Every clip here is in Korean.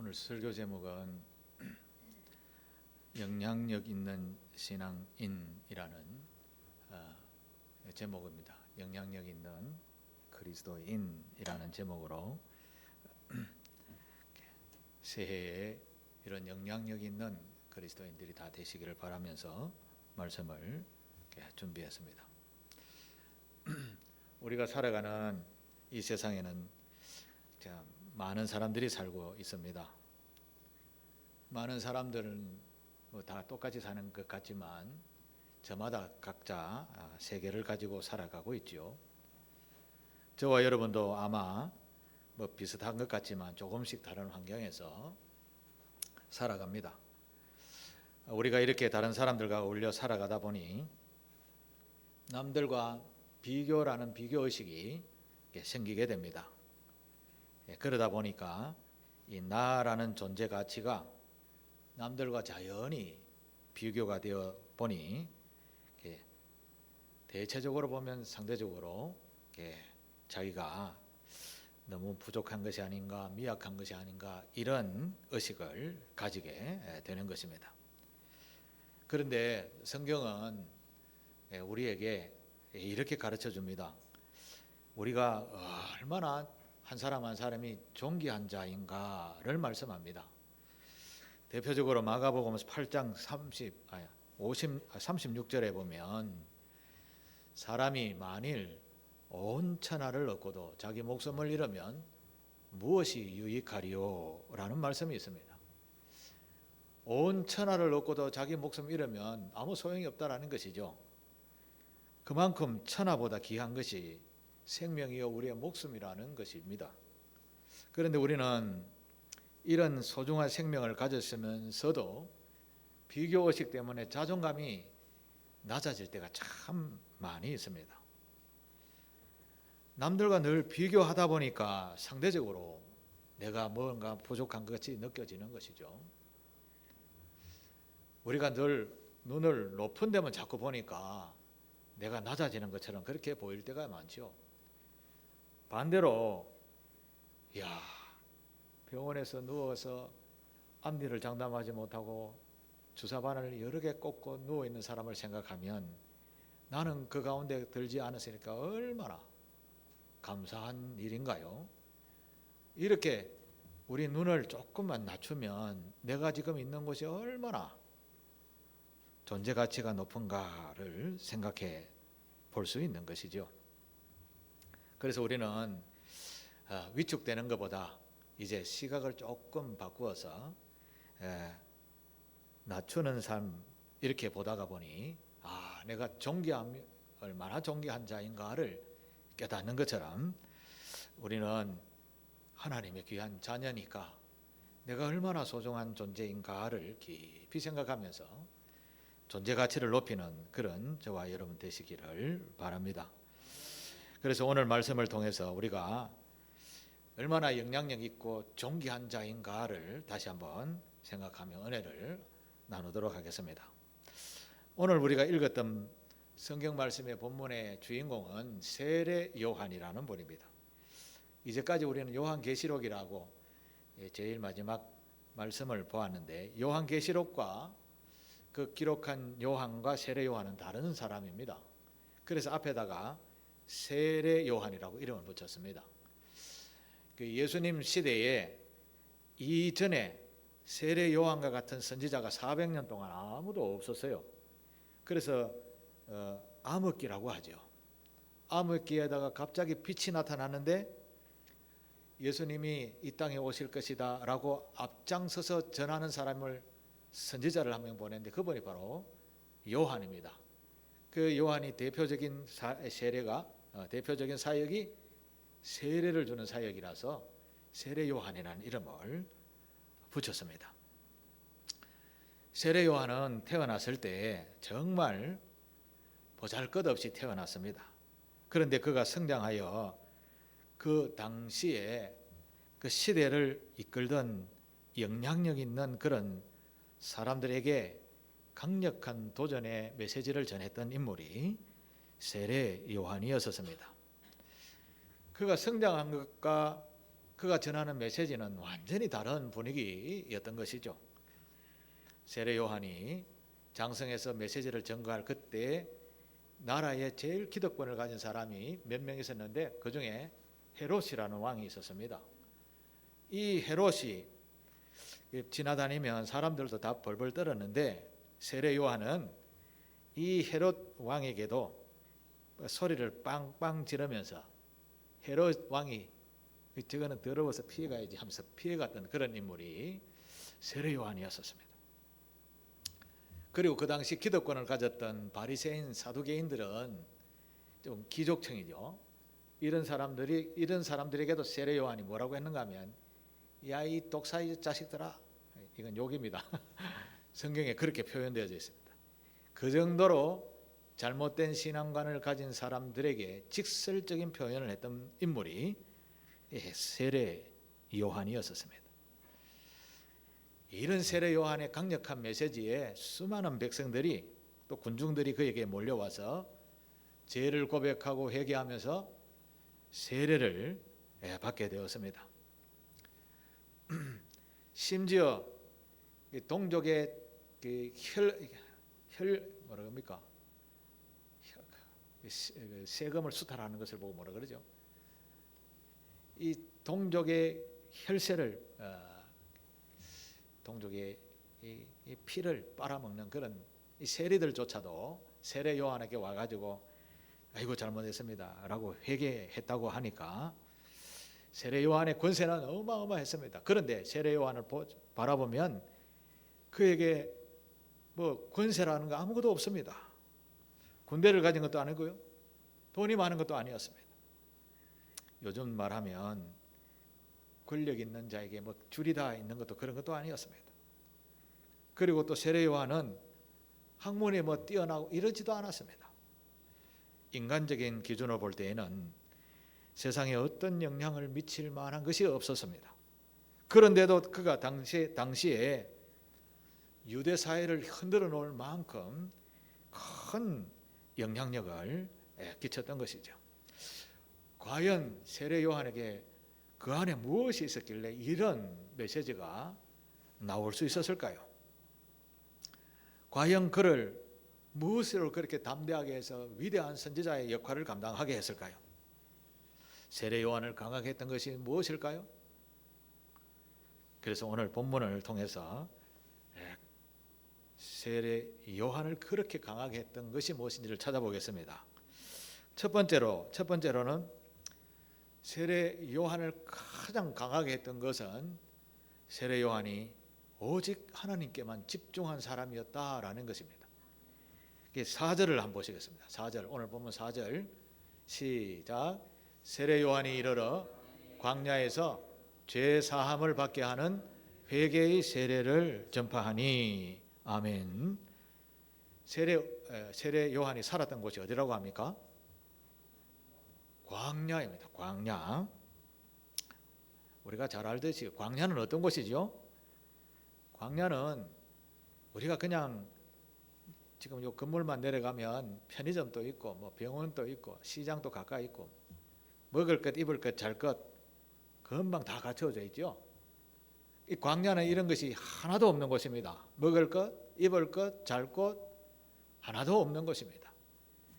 오늘 설교 제목은 영향력 있는 신앙인이라는 제목입니다. 영향력 있는 그리스도인이라는 제목으로 새해에 이런 영향력 있는 그리스도인들이 다 되시기를 바라면서 말씀을 준비했습니다. 우리가 살아가는 이 세상에는 많은 사람들이 살고 있습니다. 많은 사람들은 다 똑같이 사는 것 같지만 저마다 각자 세계를 가지고 살아가고 있죠. 저와 여러분도 아마 비슷한 것 같지만 조금씩 다른 환경에서 살아갑니다. 우리가 이렇게 다른 사람들과 어울려 살아가다 보니 남들과 비교라는 비교의식이 생기게 됩니다. 그러다 보니까 이 나라는 존재 가치가 남들과 자연히 비교가 되어 보니 대체적으로 보면 상대적으로 자기가 너무 부족한 것이 아닌가, 미약한 것이 아닌가 이런 의식을 가지게 되는 것입니다. 그런데 성경은 우리에게 이렇게 가르쳐 줍니다. 우리가 얼마나 한 사람 한 사람이 존귀한 자인가를 말씀합니다. 대표적으로 마가복음 8장 36절에 보면 사람이 만일 온 천하를 얻고도 자기 목숨을 잃으면 무엇이 유익하리요? 라는 말씀이 있습니다. 온 천하를 얻고도 자기 목숨을 잃으면 아무 소용이 없다라는 것이죠. 그만큼 천하보다 귀한 것이 생명이요 우리의 목숨이라는 것입니다. 그런데 우리는 이런 소중한 생명을 가졌으면서도 비교의식 때문에 자존감이 낮아질 때가 참 많이 있습니다. 남들과 늘 비교하다 보니까 상대적으로 내가 뭔가 부족한 것 같이 느껴지는 것이죠. 우리가 늘 눈을 높은 데만 자꾸 보니까 내가 낮아지는 것처럼 그렇게 보일 때가 많죠. 반대로 병원에서 누워서 앞니를 장담하지 못하고 주사바늘 여러 개 꽂고 누워있는 사람을 생각하면 나는 그 가운데 들지 않았으니까 얼마나 감사한 일인가요? 이렇게 우리 눈을 조금만 낮추면 내가 지금 있는 곳이 얼마나 존재 가치가 높은가를 생각해 볼 수 있는 것이죠. 그래서 우리는 위축되는 것보다 이제 시각을 조금 바꾸어서 낮추는 삶 이렇게 보다가 보니 내가 얼마나 존귀한 자인가를 깨닫는 것처럼 우리는 하나님의 귀한 자녀니까 내가 얼마나 소중한 존재인가를 깊이 생각하면서 존재 가치를 높이는 그런 저와 여러분 되시기를 바랍니다. 그래서 오늘 말씀을 통해서 우리가 얼마나 영향력 있고 존귀한 자인가를 다시 한번 생각하며 은혜를 나누도록 하겠습니다. 오늘 우리가 읽었던 성경 말씀의 본문의 주인공은 세례 요한이라는 분입니다. 이제까지 우리는 요한계시록이라고 제일 마지막 말씀을 보았는데 요한계시록과 그 기록한 요한과 세례 요한은 다른 사람입니다. 그래서 앞에다가 세례 요한이라고 이름을 붙였습니다. 그 예수님 시대에 이전에 세례 요한과 같은 선지자가 400년 동안 아무도 없었어요. 그래서 암흑기라고 하죠. 암흑기에다가 갑자기 빛이 나타나는데 예수님이 이 땅에 오실 것이다 라고 앞장서서 전하는 사람을 선지자를 한 명 보냈는데 그분이 바로 요한입니다. 그 요한이 대표적인 대표적인 사역이 세례를 주는 사역이라서 세례 요한이라는 이름을 붙였습니다. 세례 요한은 태어났을 때 정말 보잘것없이 태어났습니다. 그런데 그가 성장하여 그 당시에 그 시대를 이끌던 영향력 있는 그런 사람들에게 강력한 도전의 메시지를 전했던 인물이 세례 요한이었습니다. 그가 성장한 것과 그가 전하는 메시지는 완전히 다른 분위기였던 것이죠. 세례 요한이 장성에서 메시지를 전가할 그때 나라에 제일 기득권을 가진 사람이 몇 명 있었는데 그 중에 헤롯이라는 왕이 있었습니다. 이 헤롯이 지나다니면 사람들도 다 벌벌 떨었는데 세례 요한은 이 헤롯 왕에게도 소리를 빵빵 지르면서 헤롯 왕이 저거는 더러워서 피해가야지 하면서 피해갔던 그런 인물이 세례 요한이었습니다. 그리고 그 당시 기득권을 가졌던 바리새인 사두개인들은 좀 기족층이죠. 이런 사람들에게도 세례 요한이 뭐라고 했는가 하면 야 이 독사의 자식들아, 이건 욕입니다. 성경에 그렇게 표현되어져 있습니다. 그 정도로 잘못된 신앙관을 가진 사람들에게 직설적인 표현을 했던 인물이 세례 요한이었습니다. 이런 세례 요한의 강력한 메시지에 수많은 백성들이 또 군중들이 그에게 몰려와서 죄를 고백하고 회개하면서 세례를 받게 되었습니다. 심지어 동족의 뭐라 합니까? 세금을 수탈하는 것을 보고 뭐라 그러죠? 이 동족의 혈세를 동족의 이 피를 빨아먹는 그런 이 세리들조차도 세례 요한에게 와가지고 아이고 잘못했습니다라고 회개했다고 하니까 세례 요한의 권세는 어마어마했습니다. 그런데 세례 요한을 바라보면 그에게 뭐 권세라는 거 아무것도 없습니다. 군대를 가진 것도 아니고요, 돈이 많은 것도 아니었습니다. 요즘 말하면 권력 있는 자에게 뭐 줄이 다 있는 것도 그런 것도 아니었습니다. 그리고 또 세례 요한은 학문이 뭐 뛰어나고 이러지도 않았습니다. 인간적인 기준으로 볼 때에는 세상에 어떤 영향을 미칠 만한 것이 없었습니다. 그런데도 그가 당시에 유대 사회를 흔들어 놓을 만큼 큰 영향력을 끼쳤던 것이죠. 과연 세례 요한에게 그 안에 무엇이 있었길래 이런 메시지가 나올 수 있었을까요? 과연 그를 무엇으로 그렇게 담대하게 해서 위대한 선지자의 역할을 감당하게 했을까요? 세례 요한을 강하게 했던 것이 무엇일까요? 그래서 오늘 본문을 통해서 세례 요한을 그렇게 강하게 했던 것이 무엇인지를 찾아보겠습니다. 첫 번째로는 세례 요한을 가장 강하게 했던 것은 세례 요한이 오직 하나님께만 집중한 사람이었다라는 것입니다. 4절을 한번 보시겠습니다. 4절, 오늘 본문 4절 시작. 세례 요한이 이르러 광야에서 죄 사함을 받게 하는 회개의 세례를 전파하니. 아멘. 세례 요한이 살았던 곳이 어디라고 합니까? 광야입니다. 광야. 우리가 잘 알듯이 광야는 어떤 곳이죠? 광야는 우리가 그냥 지금 요 건물만 내려가면 편의점도 있고 뭐 병원도 있고 시장도 가까이 있고 먹을 것, 입을 것, 잘 것 금방 다 갖춰져 있죠. 이 광야는 이런 것이 하나도 없는 곳입니다. 먹을 것, 입을 것, 잘 것 하나도 없는 곳입니다.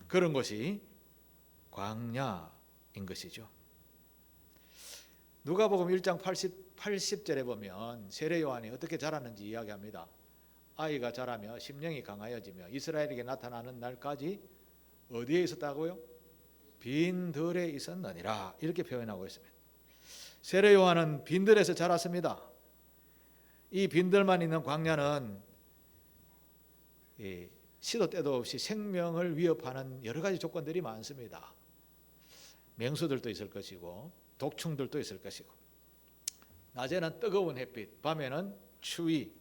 그런 곳이 광야인 것이죠. 누가복음 1장 80절에 보면 세례 요한이 어떻게 자랐는지 이야기합니다. 아이가 자라며 심령이 강하여지며 이스라엘에게 나타나는 날까지 어디에 있었다고요? 빈들에 있었느니라, 이렇게 표현하고 있습니다. 세례 요한은 빈들에서 자랐습니다. 이 빈들만 있는 광야는 시도 때도 없이 생명을 위협하는 여러 가지 조건들이 많습니다. 맹수들도 있을 것이고 독충들도 있을 것이고, 낮에는 뜨거운 햇빛, 밤에는 추위,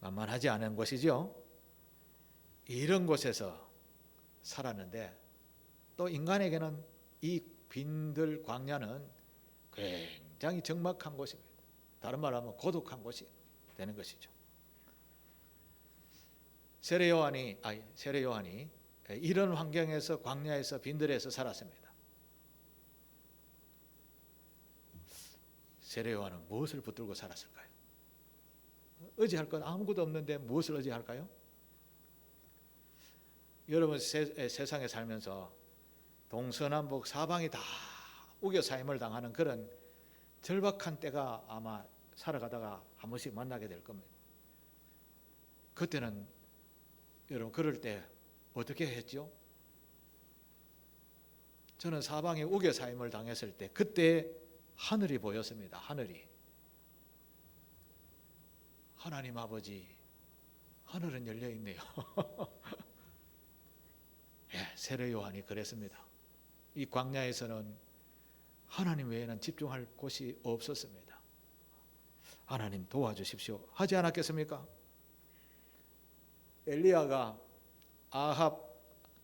만만하지 않은 곳이죠. 이런 곳에서 살았는데 또 인간에게는 이 빈들 광야는 굉장히 적막한 곳입니다. 다른 말로 하면 고독한 곳이 되는 것이죠. 세례 요한이 이런 환경에서 광야에서 빈들에서 살았습니다. 세례 요한은 무엇을 붙들고 살았을까요? 의지할 건 아무것도 없는데 무엇을 의지할까요? 여러분 세상에 살면서 동서남북 사방이 다 우겨사임을 당하는 그런 절박한 때가 아마 살아가다가 한 번씩 만나게 될 겁니다. 그때는 여러분 그럴 때 어떻게 했죠? 저는 사방에 우겨사임을 당했을 때 그때 하늘이 보였습니다. 하늘이. 하나님 아버지, 하늘은 열려 있네요. 예, 세례 요한이 그랬습니다. 이 광야에서는 하나님 외에는 집중할 곳이 없었습니다. 하나님 도와주십시오 하지 않았겠습니까? 엘리야가 아합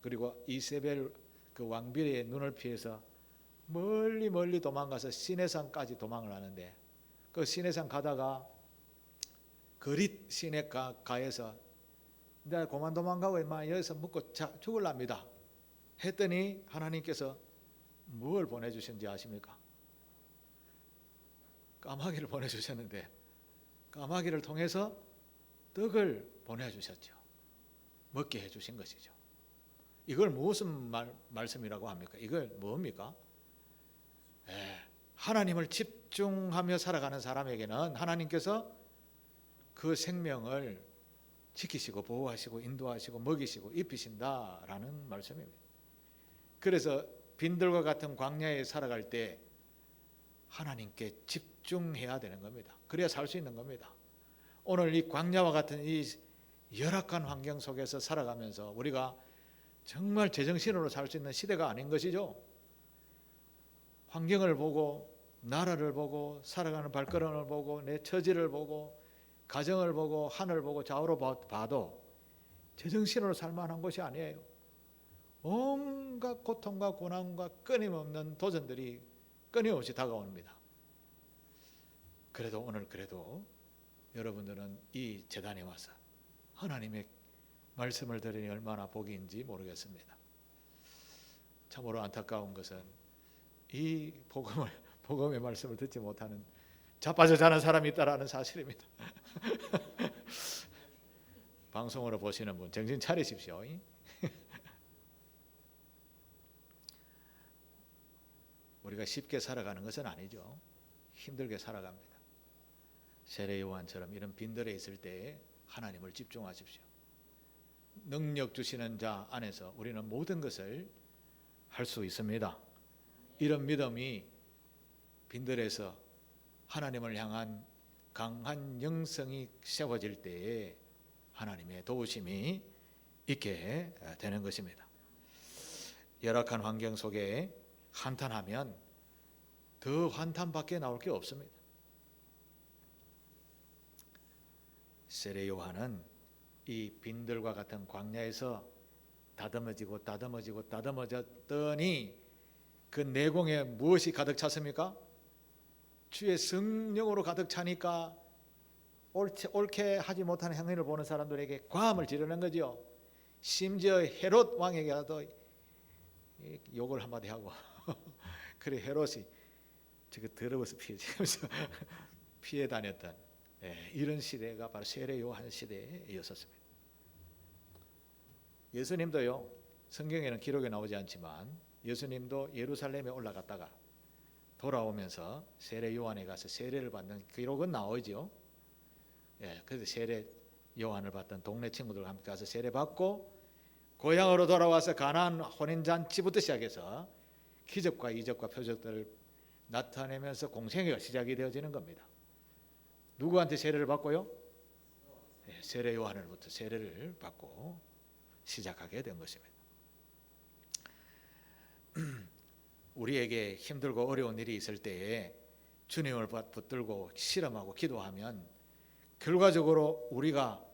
그리고 이세벨 그 왕비의 눈을 피해서 멀리 도망가서 시내산까지 도망을 하는데 그 시내산 가다가 그릿 시내가에서 내가 그만 도망가고 여기서 묵고 죽을랍니다 했더니 하나님께서 무엇을 보내주신지 아십니까? 까마귀를 보내주셨는데 까마귀를 통해서 떡을 보내주셨죠. 먹게 해주신 것이죠. 이걸 무슨 말씀이라고 합니까? 이걸 뭡니까? 하나님을 집중하며 살아가는 사람에게는 하나님께서 그 생명을 지키시고 보호하시고 인도하시고 먹이시고 입히신다라는 말씀입니다. 그래서 빈들과 같은 광야에 살아갈 때 하나님께 집중해야 되는 겁니다. 그래야 살 수 있는 겁니다. 오늘 이 광야와 같은 이 열악한 환경 속에서 살아가면서 우리가 정말 제정신으로 살 수 있는 시대가 아닌 것이죠. 환경을 보고 나라를 보고 살아가는 발걸음을 보고 내 처지를 보고 가정을 보고 하늘을 보고 좌우로 봐도 제정신으로 살만한 것이 아니에요. 온갖 고통과 고난과 끊임없는 도전들이 끊임없이 다가옵니다. 그래도 오늘 여러분들은 이 제단에 와서 하나님의 말씀을 들으니 얼마나 복인지 모르겠습니다. 참으로 안타까운 것은 이 복음의 말씀을 듣지 못하는 자빠져 자는 사람이 있다라는 사실입니다. 방송으로 보시는 분 정신 차리십시오. 우리가 쉽게 살아가는 것은 아니죠. 힘들게 살아갑니다. 세례 요한처럼 이런 빈들에 있을 때 하나님을 집중하십시오. 능력 주시는 자 안에서 우리는 모든 것을 할 수 있습니다. 이런 믿음이 빈들에서 하나님을 향한 강한 영성이 세워질 때에 하나님의 도우심이 있게 되는 것입니다. 열악한 환경 속에 한탄하면 더 한탄밖에 나올 게 없습니다. 세례 요한은 이 빈들과 같은 광야에서 다듬어졌더니 그 내공에 무엇이 가득 찼습니까? 주의 성령으로 가득 차니까 옳게 하지 못하는 행위를 보는 사람들에게 과함을 지르는 거죠. 심지어 헤롯 왕에게라도 욕을 한마디 하고 그래 헤롯이 저거 더러워서 피해 다녔던 이런 시대가 바로 세례 요한 시대였었습니다. 예수님도요, 성경에는 기록에 나오지 않지만 예수님도 예루살렘에 올라갔다가 돌아오면서 세례 요한에 가서 세례를 받는 기록은 나오죠. 그래서 세례 요한을 받던 동네 친구들과 함께 가서 세례 받고 고향으로 돌아와서 가나안 혼인잔치부터 시작해서 기적과 이적과 표적들을 나타내면서 공생애가 시작이 되어지는 겁니다. 누구한테 세례를 받고요? 세례 요한으로부터 세례를 받고 시작하게 된 것입니다. 우리에게 힘들고 어려운 일이 있을 때에 주님을 붙들고 실험하고 기도하면 결과적으로 우리가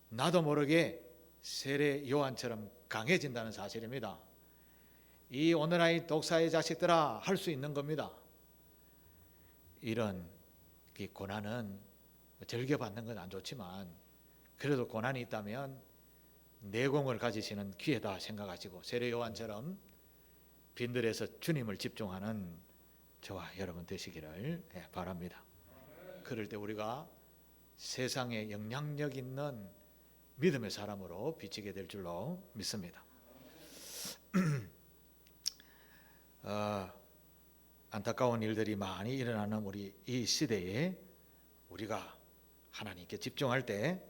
나도 모르게 세례 요한처럼 강해진다는 사실입니다. 이 오늘날 독사의 자식들아 할 수 있는 겁니다. 이런 고난은 즐겨받는 건 안 좋지만 그래도 고난이 있다면 내공을 가지시는 기회다 생각하시고 세례 요한처럼 빈들에서 주님을 집중하는 저와 여러분 되시기를 바랍니다. 그럴 때 우리가 세상에 영향력 있는 믿음의 사람으로 비치게 될 줄로 믿습니다. 안타까운 일들이 많이 일어나는 우리 이 시대에 우리가 하나님께 집중할 때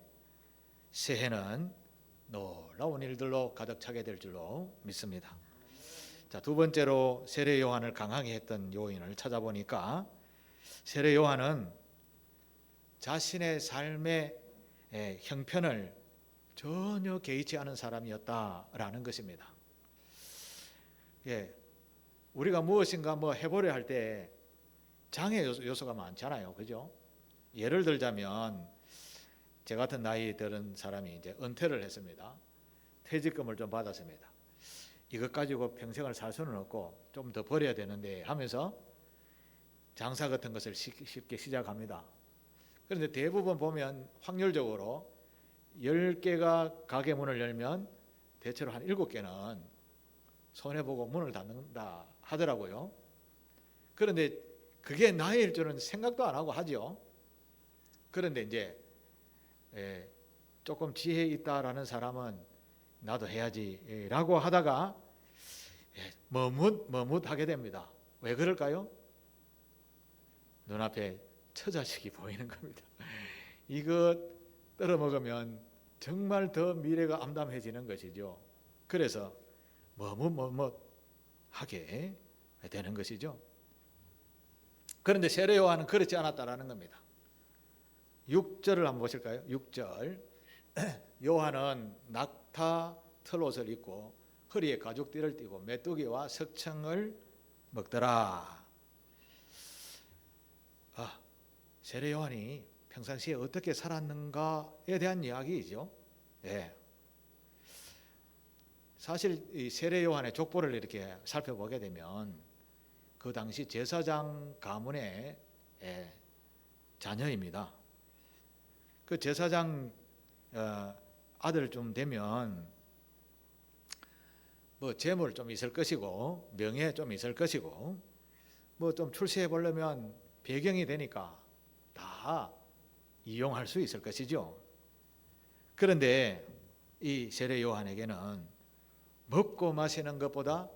새해는 놀라운 일들로 가득 차게 될 줄로 믿습니다. 자, 두 번째로 세례 요한을 강하게 했던 요인을 찾아보니까 세례 요한은 자신의 삶의 형편을 전혀 개의치 않은 사람이었다라는 것입니다. 우리가 무엇인가 해보려 할 때 장애 요소가 많잖아요, 그죠? 예를 들자면 제 같은 나이 들은 사람이 이제 은퇴를 했습니다. 퇴직금을 좀 받았습니다. 이것 가지고 평생을 살 수는 없고 좀 더 벌어야 되는데 하면서 장사 같은 것을 쉽게 시작합니다. 그런데 대부분 보면 확률적으로 10개가 가게 문을 열면 대체로 한 7개는 손해보고 문을 닫는다 하더라고요. 그런데 그게 나일 줄은 생각도 안 하고 하죠. 그런데 이제 조금 지혜 있다라는 사람은 나도 해야지라고 하다가 머뭇하게 됩니다. 왜 그럴까요? 눈앞에 처자식이 보이는 겁니다. 이거 떨어먹으면 정말 더 미래가 암담해지는 것이죠. 그래서 머뭇하게 되는 것이죠. 그런데 세례 요한은 그렇지 않았다라는 겁니다. 6절을 한번 보실까요? 6절. 요한은 낙타 털옷을 입고 허리에 가죽띠를 띠고 메뚜기와 석청을 먹더라. 세례 요한이 평상시에 어떻게 살았는가에 대한 이야기이죠. 사실 이 세례 요한의 족보를 이렇게 살펴보게 되면 그 당시 제사장 가문의 자녀입니다. 그 제사장 아들쯤 되면 재물 좀 있을 것이고 명예 좀 있을 것이고 좀 출세해 보려면 배경이 되니까 다 이용할 수 있을 것이죠. 그런데 이 세례 요한에게는 먹고 마시는 것보다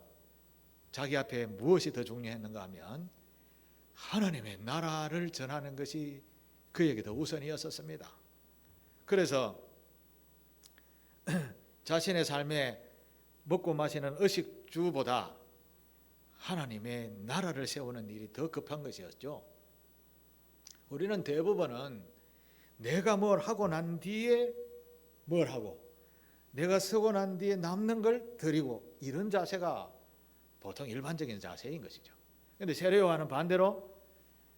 자기 앞에 무엇이 더 중요했는가 하면 하나님의 나라를 전하는 것이 그에게 더 우선이었었습니다. 그래서 자신의 삶에 먹고 마시는 의식주보다 하나님의 나라를 세우는 일이 더 급한 것이었죠. 우리는 대부분은 내가 뭘 하고 난 뒤에 뭘 하고 내가 쓰고 난 뒤에 남는 걸 드리고 이런 자세가 보통 일반적인 자세인 것이죠. 그런데 세례 요한은 반대로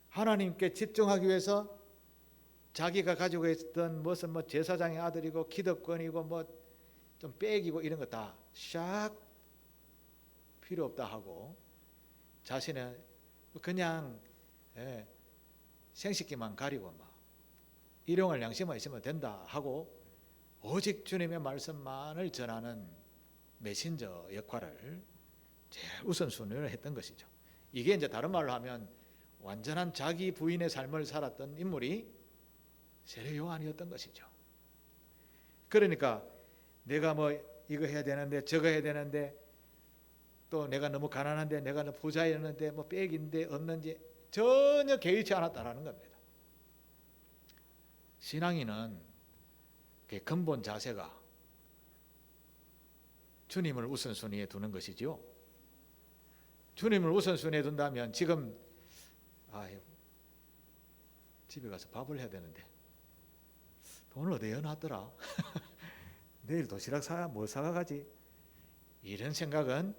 하나님께 집중하기 위해서 자기가 가지고 있던 무슨 제사장의 아들이고 기득권이고 좀 빼기고 이런 거 다 샥 필요 없다 하고 자신은 그냥 생식기만 가리고 일용할 양심만 있으면 된다 하고 오직 주님의 말씀만을 전하는 메신저 역할을 제일 우선순위로 했던 것이죠. 이게 이제 다른 말로 하면 완전한 자기 부인의 삶을 살았던 인물이 세례 요한이었던 것이죠. 그러니까 내가 이거 해야 되는데 저거 해야 되는데 또 내가 너무 가난한데 내가 부자였는데 빽인데 없는지 전혀 개의치 않았다라는 겁니다. 신앙인은 그 근본 자세가 주님을 우선순위에 두는 것이죠. 주님을 우선순위에 둔다면 지금 집에 가서 밥을 해야 되는데 돈을 어디에 놨더라? 내일 도시락 뭐 사가지? 이런 생각은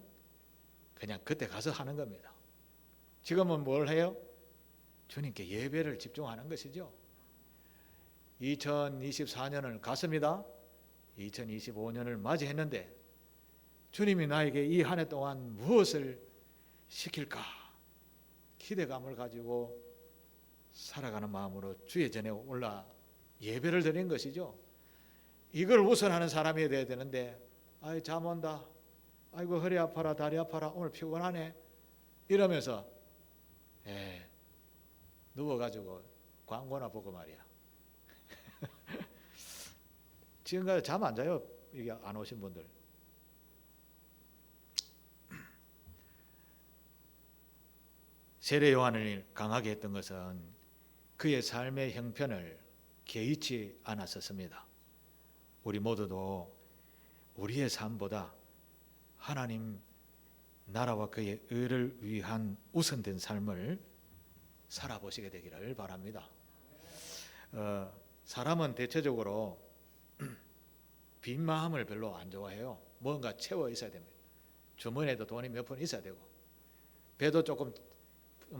그냥 그때 가서 하는 겁니다. 지금은 뭘 해요? 주님께 예배를 집중하는 것이죠. 2024년을 갔습니다. 2025년을 맞이했는데 주님이 나에게 이 한 해 동안 무엇을 시킬까? 기대감을 가지고 살아가는 마음으로 주의 전에 올라 예배를 드린 것이죠. 이걸 우선하는 사람이 돼야 되는데 잠 온다. 아이고 허리 아파라 다리 아파라 오늘 피곤하네. 이러면서 누워가지고 광고나 보고 말이야. 지금까지 잠 안 자요? 이게 안 오신 분들. 세례 요한을 강하게 했던 것은 그의 삶의 형편을 개의치 않았었습니다. 우리 모두도 우리의 삶보다 하나님 나라와 그의 의를 위한 우선된 삶을 살아보시게 되기를 바랍니다. 사람은 대체적으로 빈 마음을 별로 안 좋아해요. 뭔가 채워 있어야 됩니다. 주머니에도 돈이 몇 푼 있어야 되고, 배도 조금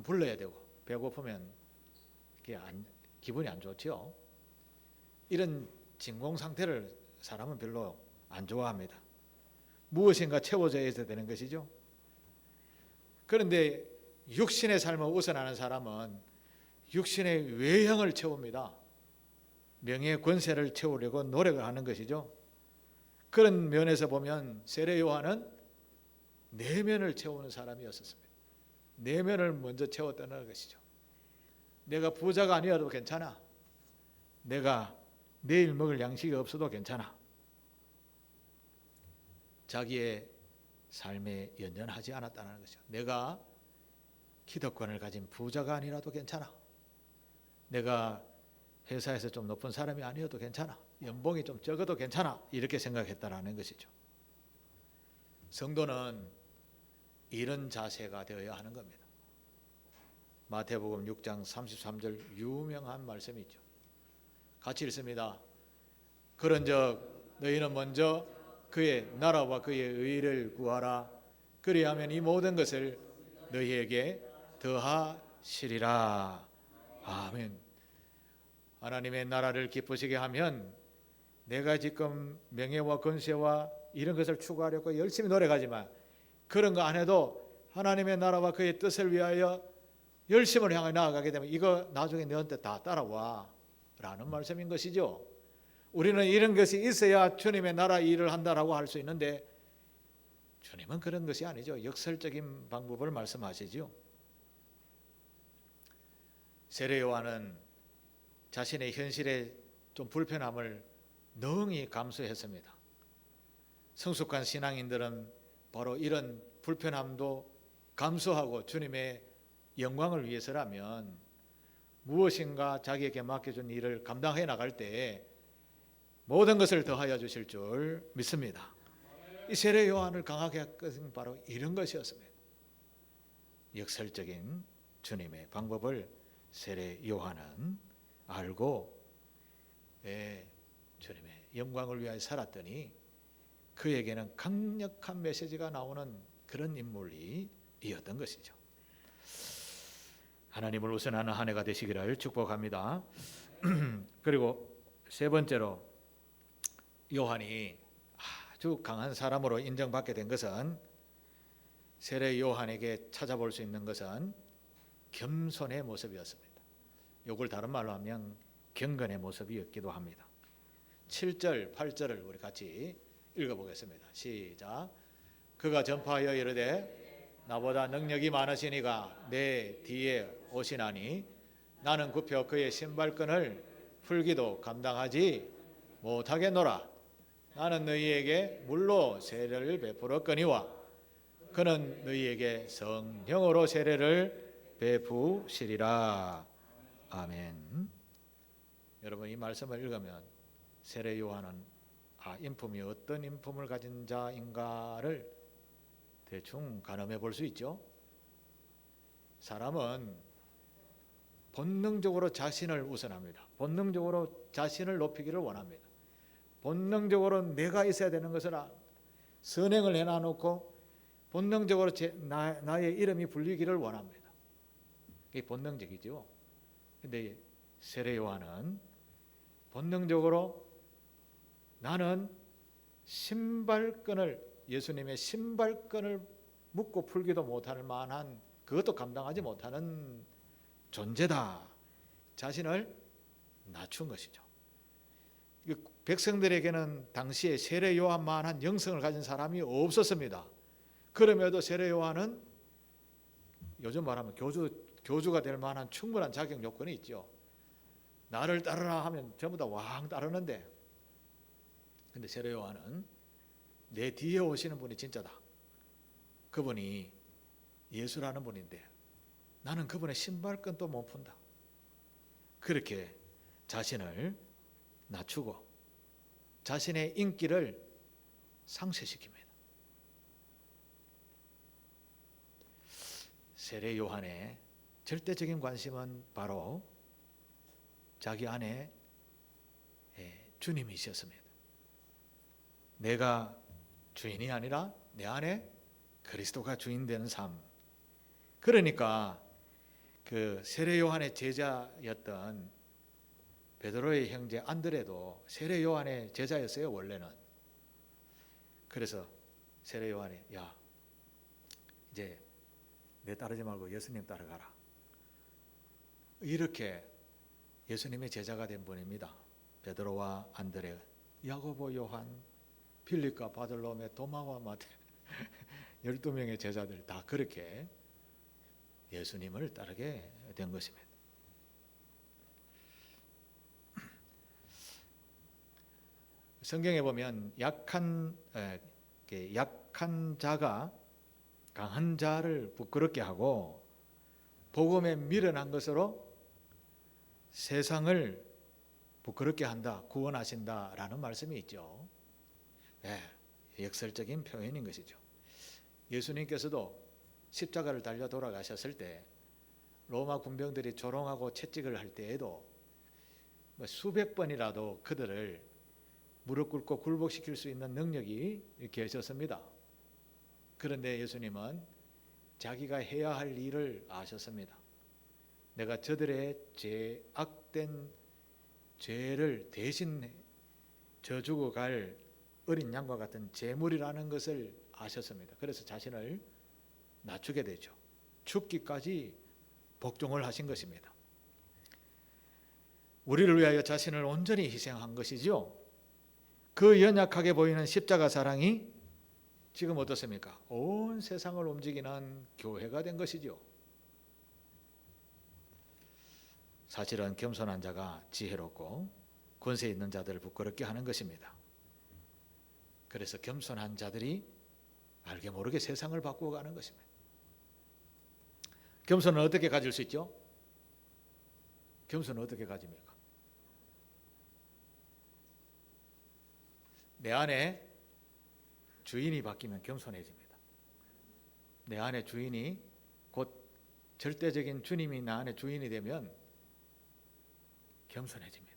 불러야 되고, 배고프면 기분이 안 좋죠. 이런 진공 상태를 사람은 별로 안 좋아합니다. 무엇인가 채워져야 되는 것이죠. 그런데 육신의 삶을 우선하는 사람은 육신의 외형을 채웁니다. 명예 권세를 채우려고 노력을 하는 것이죠. 그런 면에서 보면 세례 요한은 내면을 채우는 사람이었습니다. 내면을 먼저 채웠다는 것이죠. 내가 부자가 아니어도 괜찮아. 내가 내일 먹을 양식이 없어도 괜찮아. 자기의 삶에 연연하지 않았다는 것이죠. 내가 기득권을 가진 부자가 아니라도 괜찮아. 내가 회사에서 좀 높은 사람이 아니어도 괜찮아. 연봉이 좀 적어도 괜찮아. 이렇게 생각했다라는 것이죠. 성도는 이런 자세가 되어야 하는 겁니다. 마태복음 6장 33절 유명한 말씀이 있죠. 같이 읽습니다. 그런즉 너희는 먼저 그의 나라와 그의 의를 구하라. 그리하면 이 모든 것을 너희에게 더하시리라. 아멘. 하나님의 나라를 기쁘시게 하면 내가 지금 명예와 권세와 이런 것을 추구하려고 열심히 노력하지만 그런 거 안 해도 하나님의 나라와 그의 뜻을 위하여 열심을 향해 나아가게 되면 이거 나중에 너한테 다 따라와 라는 말씀인 것이죠. 우리는 이런 것이 있어야 주님의 나라 일을 한다라고 할 수 있는데 주님은 그런 것이 아니죠. 역설적인 방법을 말씀하시죠. 세례 요한은 자신의 현실의 좀 불편함을 능히 감수했습니다. 성숙한 신앙인들은 바로 이런 불편함도 감수하고 주님의 영광을 위해서라면 무엇인가 자기에게 맡겨준 일을 감당해 나갈 때 모든 것을 더하여 주실 줄 믿습니다. 이 세례 요한을 강하게 한 것은 바로 이런 것이었습니다. 역설적인 주님의 방법을 세례 요한은 알고 주님의 영광을 위하여 살았더니 그에게는 강력한 메시지가 나오는 그런 인물이었던 것이죠. 하나님을 우선하는 한 해가 되시기를 축복합니다. 그리고 세 번째로 요한이 아주 강한 사람으로 인정받게 된 것은 세례 요한에게 찾아볼 수 있는 것은 겸손의 모습이었습니다. 이걸 다른 말로 하면 경건의 모습이었기도 합니다. 7절, 8절을 우리 같이 읽어보겠습니다. 시작. 그가 전파하여 이르되 나보다 능력이 많으시니가 내 뒤에 오시나니 나는 굽혀 그의 신발끈을 풀기도 감당하지 못하겠노라. 나는 너희에게 물로 세례를 베풀었거니와 그는 너희에게 성령으로 세례를 베푸시리라. 아멘. 여러분 이 말씀을 읽으면 세례 요한은 인품이 어떤 인품을 가진 자인가를 대충 가늠해 볼 수 있죠. 사람은 본능적으로 자신을 우선합니다. 본능적으로 자신을 높이기를 원합니다. 본능적으로 내가 있어야 되는 것을 선행을 해놔놓고 본능적으로 나의 이름이 불리기를 원합니다. 이게 본능적이죠. 그런데 세례 요한은 본능적으로 나는 예수님의 신발끈을 묶고 풀기도 못할 만한 그것도 감당하지 못하는 존재다. 자신을 낮춘 것이죠. 백성들에게는 당시에 세례 요한만한 영성을 가진 사람이 없었습니다. 그럼에도 세례 요한은 요즘 말하면 교주가 될 만한 충분한 자격 요건이 있죠. 나를 따르라 하면 전부 다 왕 따르는데, 근데 세례 요한은 내 뒤에 오시는 분이 진짜다. 그분이 예수라는 분인데 나는 그분의 신발끈도 못 푼다. 그렇게 자신을 낮추고 자신의 인기를 상쇄시킵니다. 세례 요한의 절대적인 관심은 바로 자기 안에 주님이셨습니다. 내가 주인이 아니라 내 안에 그리스도가 주인 되는 삶. 그러니까 그 세례 요한의 제자였던 베드로의 형제 안드레도 세례 요한의 제자였어요, 원래는. 그래서 세례 요한이 야, 이제 내 따르지 말고 예수님 따라가라. 이렇게 예수님의 제자가 된 분입니다. 베드로와 안드레, 야고보, 요한, 빌립과 바들로메, 도마와 마테 12명의 제자들 다 그렇게 예수님을 따르게 된 것입니다. 성경에 보면 약한 자가 강한 자를 부끄럽게 하고 복음에 미련한 것으로 세상을 부끄럽게 한다, 구원하신다라는 말씀이 있죠. 역설적인 표현인 것이죠. 예수님께서도 십자가를 달려 돌아가셨을 때 로마 군병들이 조롱하고 채찍을 할 때에도 수백 번이라도 그들을 무릎 꿇고 굴복시킬 수 있는 능력이 계셨습니다. 그런데 예수님은 자기가 해야 할 일을 아셨습니다. 내가 저들의 악된 죄를 대신 져주고 갈 어린 양과 같은 제물이라는 것을 아셨습니다. 그래서 자신을 낮추게 되죠. 죽기까지 복종을 하신 것입니다. 우리를 위하여 자신을 온전히 희생한 것이죠. 그 연약하게 보이는 십자가 사랑이 지금 어떻습니까? 온 세상을 움직이는 교회가 된 것이죠. 사실은 겸손한 자가 지혜롭고 권세 있는 자들을 부끄럽게 하는 것입니다. 그래서 겸손한 자들이 알게 모르게 세상을 바꾸어 가는 것입니다. 겸손은 어떻게 가질 수 있죠? 겸손은 어떻게 가집니까? 내 안에 주인이 바뀌면 겸손해집니다. 내 안에 주인이 곧 절대적인 주님이 나 안에 주인이 되면 겸손해집니다.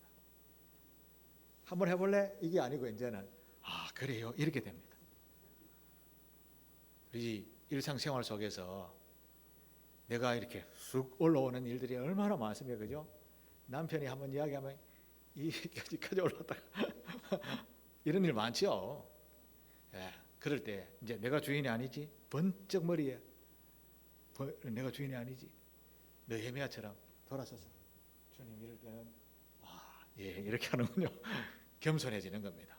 한번 해볼래? 이게 아니고 이제는 그래요 이렇게 됩니다. 우리 일상생활 속에서 내가 이렇게 쑥 올라오는 일들이 얼마나 많습니까? 그죠? 남편이 한번 이야기하면 여기까지 올라왔다가 이런 일 많죠. 그럴 때 이제 내가 주인이 아니지, 번쩍 머리에 내가 주인이 아니지, 느헤미야처럼 돌아서서 주님 이럴 때는 이렇게 하는군요. 겸손해지는 겁니다.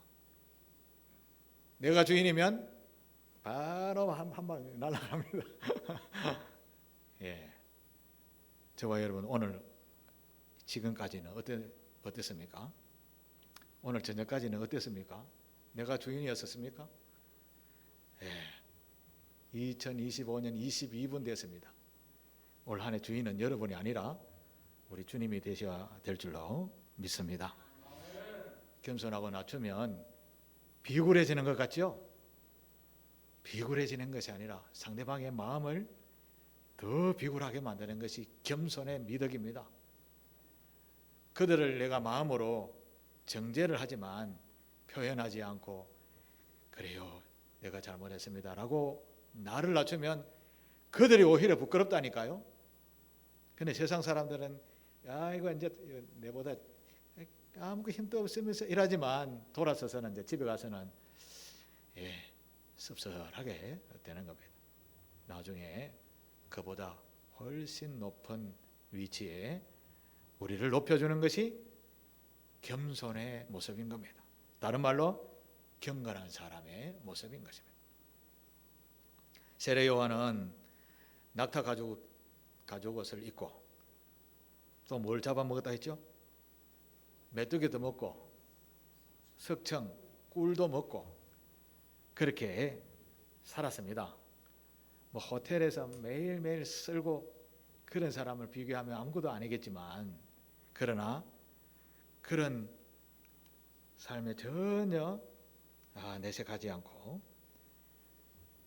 내가 주인이면 바로 한 방 날아갑니다. 저와 여러분 오늘 지금까지는 어땠습니까? 오늘 저녁까지는 어땠습니까? 내가 주인이었습니까? 2025년 22분 됐습니다. 올 한 해 주인은 여러분이 아니라 우리 주님이 되셔야 될 줄로 믿습니다. 겸손하고 낮추면 비굴해지는 것 같죠? 비굴해지는 것이 아니라 상대방의 마음을 더 비굴하게 만드는 것이 겸손의 미덕입니다. 그들을 내가 마음으로 정죄를 하지만 표현하지 않고 그래요 내가 잘못했습니다 라고 나를 낮추면 그들이 오히려 부끄럽다니까요. 근데 세상 사람들은 이거 이제 내보다 아무 힘도 없으면서 이러지만 돌아서서는 이제 집에 가서는 씁쓸하게 되는 겁니다. 나중에 그보다 훨씬 높은 위치에 우리를 높여주는 것이 겸손의 모습인 겁니다. 다른 말로 경건한 사람의 모습인 것입니다. 세례 요한은 낙타 가지고 가죽옷을 입고 또 뭘 잡아먹었다 했죠? 메뚜기도 먹고 석청, 꿀도 먹고 그렇게 살았습니다. 뭐 호텔에서 매일매일 쓸고 그런 사람을 비교하면 아무것도 아니겠지만, 그러나 그런 삶에 전혀 내색하지 않고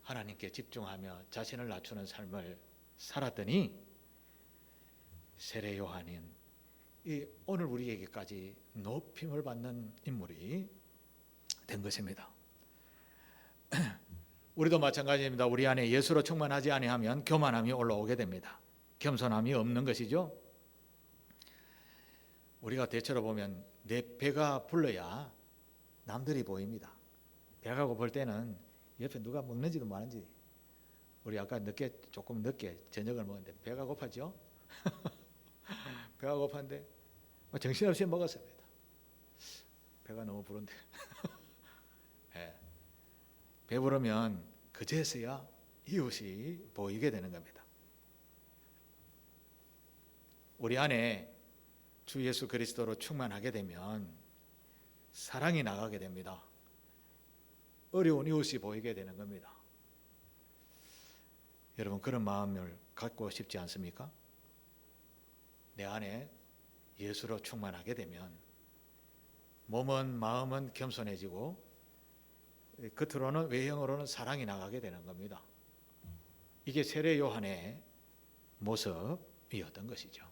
하나님께 집중하며 자신을 낮추는 삶을 살았더니 세례 요한인 이 오늘 우리에게까지 높임을 받는 인물이 된 것입니다. 우리도 마찬가지입니다. 우리 안에 예수로 충만하지 아니하면 교만함이 올라오게 됩니다. 겸손함이 없는 것이죠. 우리가 대체로 보면 내 배가 불러야 남들이 보입니다. 배가 고플 때는 옆에 누가 먹는지도 모르는지. 우리 아까 조금 늦게 저녁을 먹었는데 배가 고팠죠? 배가 고팠는데 정신없이 먹었습니다. 배가 너무 부른데. 네. 배부르면 그제서야 이웃이 보이게 되는 겁니다. 우리 안에 주 예수 그리스도로 충만하게 되면 사랑이 나가게 됩니다. 어려운 이웃이 보이게 되는 겁니다. 여러분, 그런 마음을 갖고 싶지 않습니까? 내 안에 예수로 충만하게 되면 몸은 마음은 겸손해지고 겉으로는 외형으로는 사랑이 나가게 되는 겁니다. 이게 세례 요한의 모습이었던 것이죠.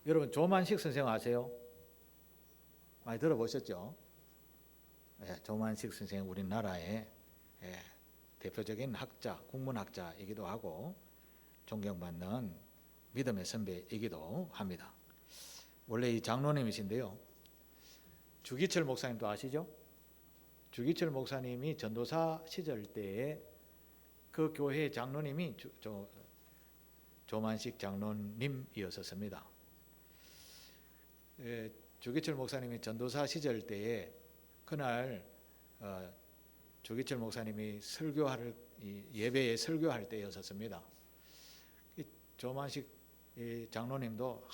여러분, 조만식 선생 아세요? 많이 들어보셨죠? 조만식 선생 우리나라의 대표적인 학자, 국문학자이기도 하고 존경받는 믿음의 선배이기도 합니다. 원래 이 장로님이신데요. 주기철 목사님도 아시죠? 주기철 목사님이 전도사 시절 때에 그 교회의 장로님이 조만식 장로님이었습니다. 주기철 목사님이 전도사 시절 때에 그날 주기철 목사님이 예배에 설교할 때였었습니다. 조만식 장로님도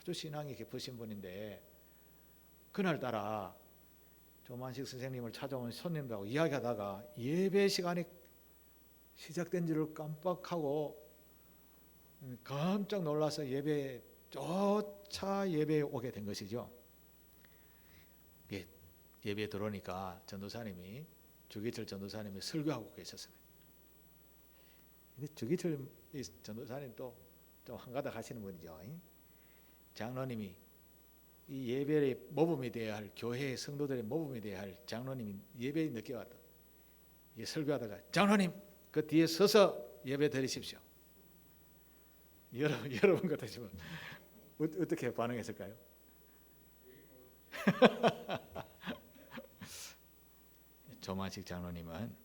아주 신앙이 깊으신 분인데 그날따라 조만식 선생님을 찾아온 손님들하고 이야기하다가 예배 시간이 시작된 줄을 깜빡하고 깜짝 놀라서 쫓아 예배에 오게 된 것이죠. 예배에 들어오니까 주기철 전도사님이 설교하고 계셨습니다. 근데 주기철 전도사님 또 좀 한가닥 하시는 분이죠. 장로님이 이 예배의 모범이 되어야 할, 교회의 성도들의 모범이 되어야 할 장로님이 예배에 늦게 왔다. 설교하다가 장로님 그 뒤에 서서 예배 드리십시오. 여러분 같으시면 어떻게 반응했을까요? 조만식 장로님은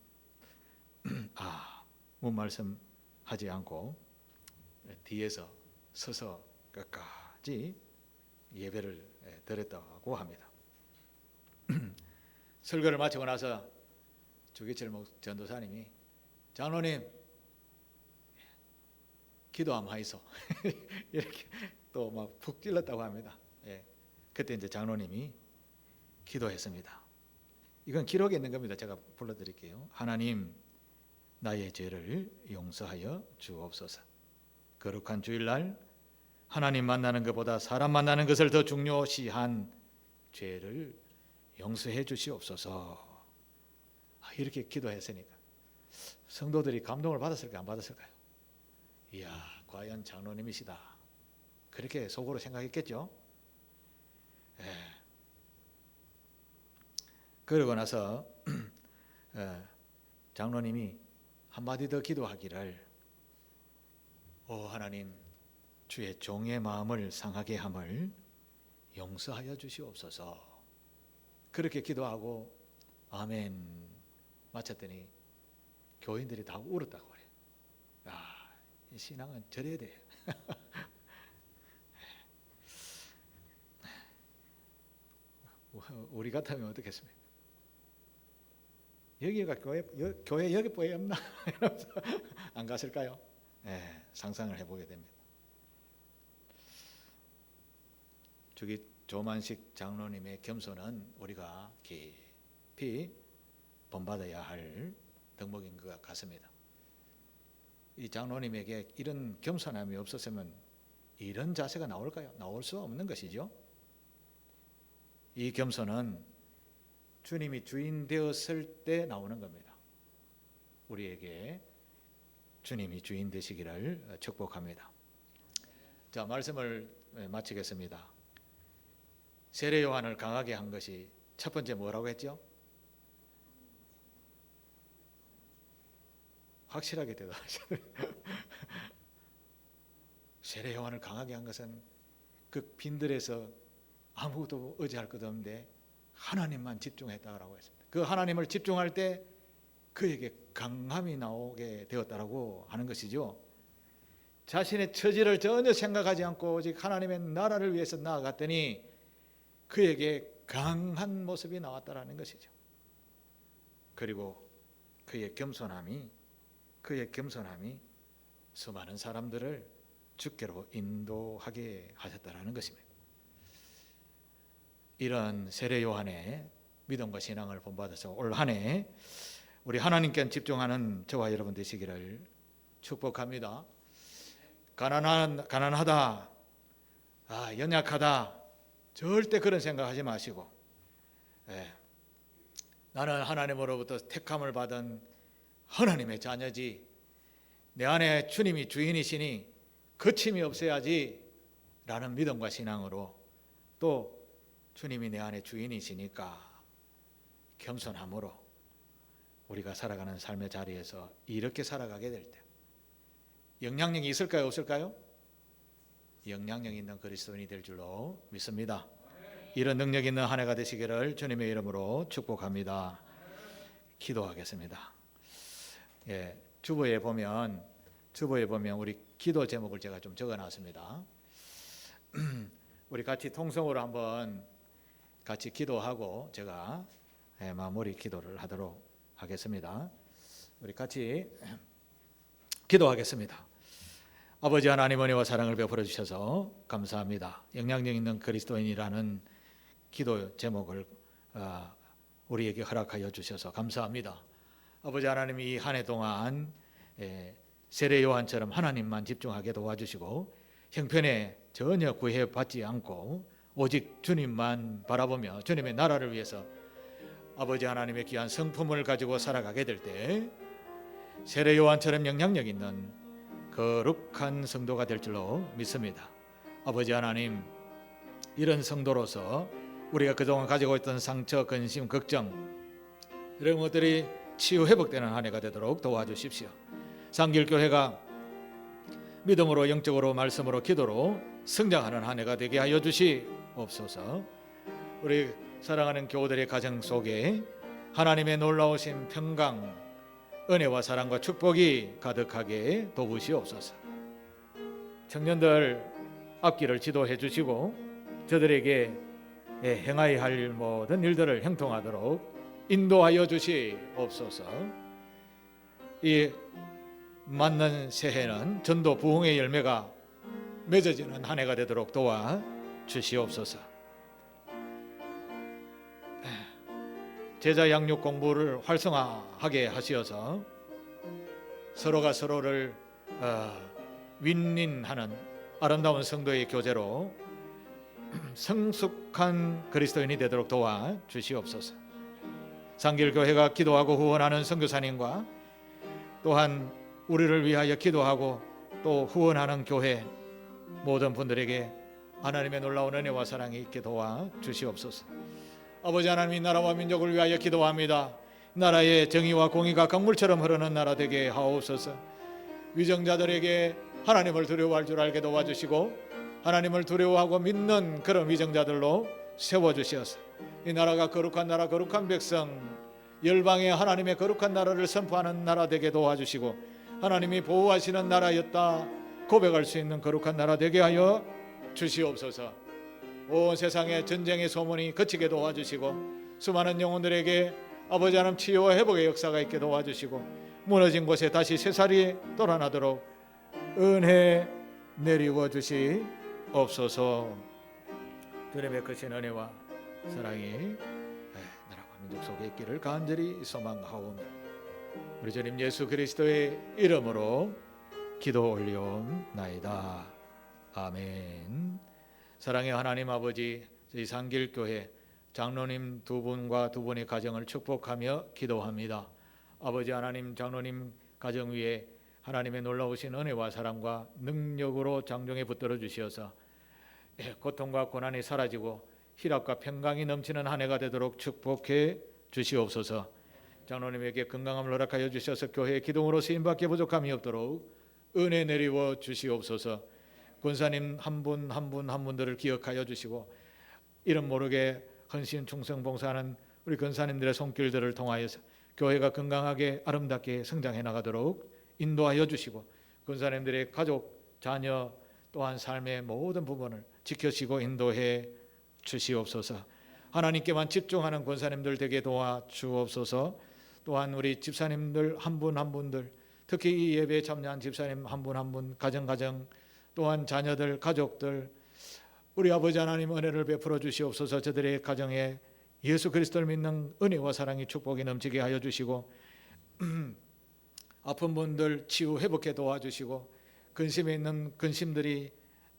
뭐 말씀하지 않고 뒤에서 서서 끝까지 예배를 드렸다고 합니다. 설교를 마치고 나서 주기철 전도사님이 장로님 기도 한번 하이소 이렇게 또 막 푹 찔렀다고 합니다. 그때 이제 장로님이 기도했습니다. 이건 기록에 있는 겁니다. 제가 불러드릴게요. 하나님, 나의 죄를 용서하여 주옵소서. 거룩한 주일날 하나님 만나는 것보다 사람 만나는 것을 더 중요시한 죄를 용서해 주시옵소서. 이렇게 기도했으니까 성도들이 감동을 받았을까요? 안 받았을까요? 이야, 과연 장로님이시다. 그렇게 속으로 생각했겠죠? 그러고 나서 장로님이 한마디 더 기도하기를, 하나님, 주의 종의 마음을 상하게 함을 용서하여 주시옵소서. 그렇게 기도하고 아멘 마쳤더니 교인들이 다 울었다고 그래요. 이 신앙은 저래야 돼. 우리 같으면 어떻겠습니까? 여기가 교회 여기 보여 없나? 안 갔을까요? 상상을 해보게 됩니다. 주기 조만식 장로님의 겸손은 우리가 깊이 본받아야 할 덕목인 것 같습니다. 이 장로님에게 이런 겸손함이 없었으면 이런 자세가 나올까요? 나올 수 없는 것이죠. 이 겸손은 주님이 주인 되었을 때 나오는 겁니다. 우리에게 주님이 주인 되시기를 축복합니다. 자, 말씀을 마치겠습니다. 세례 요한을 강하게 한 것이 첫 번째 뭐라고 했죠? 확실하게 대답하셔요. 세례 요한을 강하게 한 것은 그 빈들에서 아무것도 의지할 것 없는데 하나님만 집중했다라고 했습니다. 그 하나님을 집중할 때 그에게 강함이 나오게 되었다라고 하는 것이죠. 자신의 처지를 전혀 생각하지 않고 오직 하나님의 나라를 위해서 나아갔더니 그에게 강한 모습이 나왔다라는 것이죠. 그리고 그의 겸손함이 수많은 사람들을 주께로 인도하게 하셨다라는 것입니다. 이런 세례 요한의 믿음과 신앙을 본받아서 올 한 해 우리 하나님께 집중하는 저와 여러분 되시기를 축복합니다. 가난하다, 연약하다, 절대 그런 생각하지 마시고, 나는 하나님으로부터 택함을 받은 하나님의 자녀지, 내 안에 주님이 주인이시니 거침이 없어야지 라는 믿음과 신앙으로, 또 주님이 내 안에 주인이시니까 겸손함으로 우리가 살아가는 삶의 자리에서 이렇게 살아가게 될 때 영향력이 있을까요, 없을까요? 영향력 있는 그리스도인이 될 줄로 믿습니다. 이런 능력 있는 한 해가 되시기를 주님의 이름으로 축복합니다. 기도하겠습니다. 주보에 보면 우리 기도 제목을 제가 좀 적어놨습니다. 우리 같이 통성으로 한번 같이 기도하고 제가 마무리 기도를 하도록 하겠습니다. 우리 같이 기도하겠습니다. 아버지 하나님, 은혜와 사랑을 베풀어 주셔서 감사합니다. 영향력 있는 그리스도인이라는 기도 제목을 우리에게 허락하여 주셔서 감사합니다. 아버지 하나님, 이 한 해 동안 세례 요한처럼 하나님만 집중하게 도와주시고 형편에 전혀 구애받지 않고 오직 주님만 바라보며 주님의 나라를 위해서 아버지 하나님의 귀한 성품을 가지고 살아가게 될 때 세례 요한처럼 영향력 있는 거룩한 성도가 될 줄로 믿습니다. 아버지 하나님, 이런 성도로서 우리가 그동안 가지고 있던 상처, 근심, 걱정, 이런 것들이 치유 회복되는 한 해가 되도록 도와주십시오. 상길교회가 믿음으로, 영적으로, 말씀으로, 기도로 성장하는 한 해가 되게 하여 주시옵소서. 우리 사랑하는 교우들의 가정 속에 하나님의 놀라우신 평강, 은혜와 사랑과 축복이 가득하게 도우시옵소서. 청년들 앞길을 지도해 주시고 저들에게 행하여야 할 모든 일들을 형통하도록 인도하여 주시옵소서. 이 맞는 새해는 전도 부흥의 열매가 맺어지는 한 해가 되도록 도와 주시옵소서. 제자 양육 공부를 활성화하게 하시어서 서로가 서로를 윈윈하는 아름다운 성도의 교제로 성숙한 그리스도인이 되도록 도와 주시옵소서. 상길교회가 기도하고 후원하는 선교사님과 또한 우리를 위하여 기도하고 또 후원하는 교회 모든 분들에게 하나님의 놀라운 은혜와 사랑이 있게 도와 주시옵소서. 아버지 하나님, 이 나라와 민족을 위하여 기도합니다. 나라의 정의와 공의가 강물처럼 흐르는 나라 되게 하옵소서. 위정자들에게 하나님을 두려워할 줄 알게 도와주시고 하나님을 두려워하고 믿는 그런 위정자들로 세워주시어서 이 나라가 거룩한 나라, 거룩한 백성, 열방의 하나님의 거룩한 나라를 선포하는 나라 되게 도와주시고 하나님이 보호하시는 나라였다 고백할 수 있는 거룩한 나라 되게 하여 주시옵소서. 온 세상에 전쟁의 소문이 그치게 도와주시고 수많은 영혼들에게 아버지 하나님 치유와 회복의 역사가 있게 도와주시고 무너진 곳에 다시 새살이 돌아나도록 은혜 내리워 주시옵소서. 주님의 크신 은혜와 사랑이 나라와 민족 속에 있기를 간절히 소망하오며 우리 주님 예수 그리스도의 이름으로 기도 올리옵나이다. 아멘. 사랑의 하나님 아버지, 저희 상길교회 장로님 두 분과 두 분의 가정을 축복하며 기도합니다. 아버지 하나님, 장로님 가정 위에 하나님의 놀라우신 은혜와 사랑과 능력으로 장종에 붙들어 주시어서 고통과 고난이 사라지고 희락과 평강이 넘치는 한 해가 되도록 축복해 주시옵소서. 장로님에게 건강함을 허락하여 주셔서 교회의 기둥으로 쓰임받게 부족함이 없도록 은혜 내리워 주시옵소서. 권사님 한 분 한 분 한 분들을 기억하여 주시고 이름 모르게 헌신 충성 봉사하는 우리 권사님들의 손길들을 통하여서 교회가 건강하게 아름답게 성장해 나가도록 인도하여 주시고 권사님들의 가족, 자녀 또한 삶의 모든 부분을 지켜시고 인도해 주시옵소서. 하나님께만 집중하는 권사님들 되게 도와 주옵소서. 또한 우리 집사님들 한 분 한 분들, 특히 이 예배에 참여한 집사님 한 분 한 분, 가정 또한 자녀들, 가족들, 우리 아버지 하나님 은혜를 베풀어 주시옵소서. 저들의 가정에 예수 그리스도를 믿는 은혜와 사랑이 축복이 넘치게 하여 주시고 아픈 분들 치유 회복해 도와주시고 근심에 있는 근심들이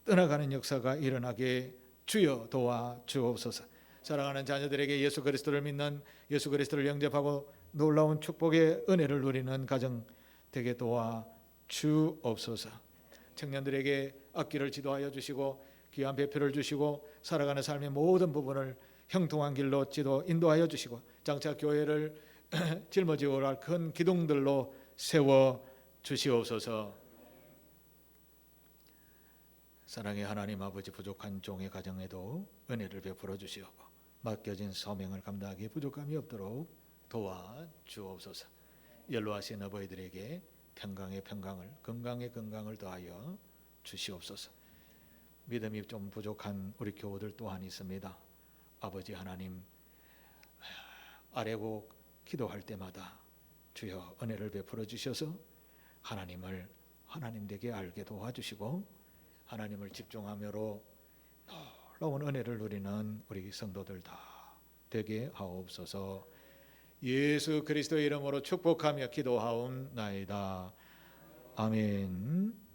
떠나가는 역사가 일어나게 주여 도와 주옵소서. 사랑하는 자녀들에게 예수 그리스도를 믿는, 예수 그리스도를 영접하고 놀라운 축복의 은혜를 누리는 가정 되게 도와 주옵소서. 청년들에게 악기를 지도하여 주시고 귀한 배표를 주시고 살아가는 삶의 모든 부분을 형통한 길로 인도하여 주시고 장차 교회를 짊어지고 갈 큰 기둥들로 세워 주시옵소서. 사랑의 하나님 아버지, 부족한 종의 가정에도 은혜를 베풀어 주시옵고 맡겨진 소명을 감당하기에 부족함이 없도록 도와 주옵소서. 연로하신 아버지들에게 평강의 평강을, 건강의 건강을 더하여 주시옵소서. 믿음이 좀 부족한 우리 교우들 또한 있습니다. 아버지 하나님, 아뢰고 기도할 때마다 주여 은혜를 베풀어 주셔서 하나님을 하나님 되게 알게 도와주시고 하나님을 집중하므로 놀라운 은혜를 누리는 우리 성도들 다 되게 하옵소서. 예수 그리스도의 이름으로 축복하며 기도하옵나이다. 아멘.